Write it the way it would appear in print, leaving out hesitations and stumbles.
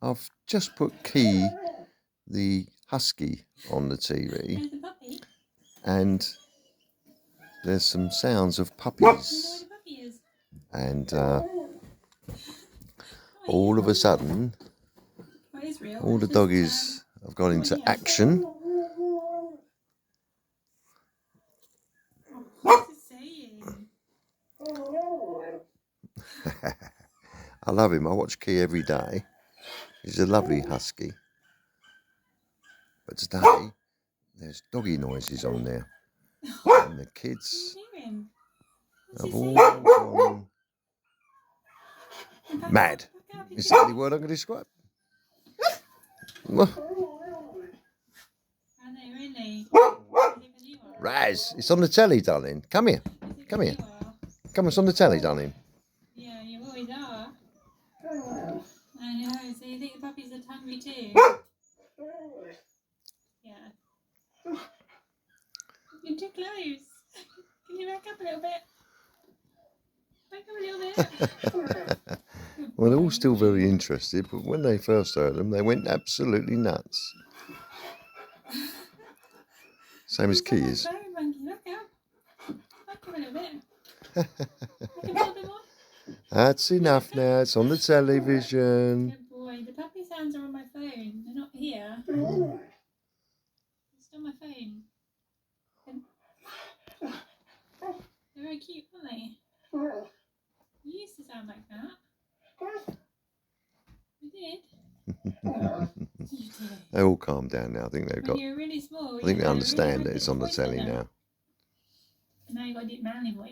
I've just put Key, the husky, on the TV, There's a puppy. and there's some sounds of You know puppies, where the puppy is? and all of a sudden, Oh, it is real. all the It's just, doggies have gone into yeah. action. What's it saying? I love him. I watch Key every day. He's a lovely husky. But today, there's doggy noises on there. And the kids What are you hearing? What's have it all saying? gone Back mad. up, Is that the word I'm going to describe? I know, really. Raz, it's on the telly, darling. Come here. Come here. Come on, it's on the telly, darling. Yeah, you always are. I know, so you think the puppies are hungry too? Yeah. You're too close. Can you back up a little bit? Back up a little bit. Well, they're all still very interested, but when they first heard them, they went absolutely nuts. Same as Key is. Sorry, monkey, back up. Back up a little bit. Back up a little bit more. That's enough now. It's on the television. Good boy. The puppy sounds are on my phone. They're not here. It's on my phone. They're very cute, aren't they? You used to sound like that. You did. You did. They all calmed down now. I think they've got. When you were really small. I think they understand that it's on the telly now. Now you've got a deep manly voice.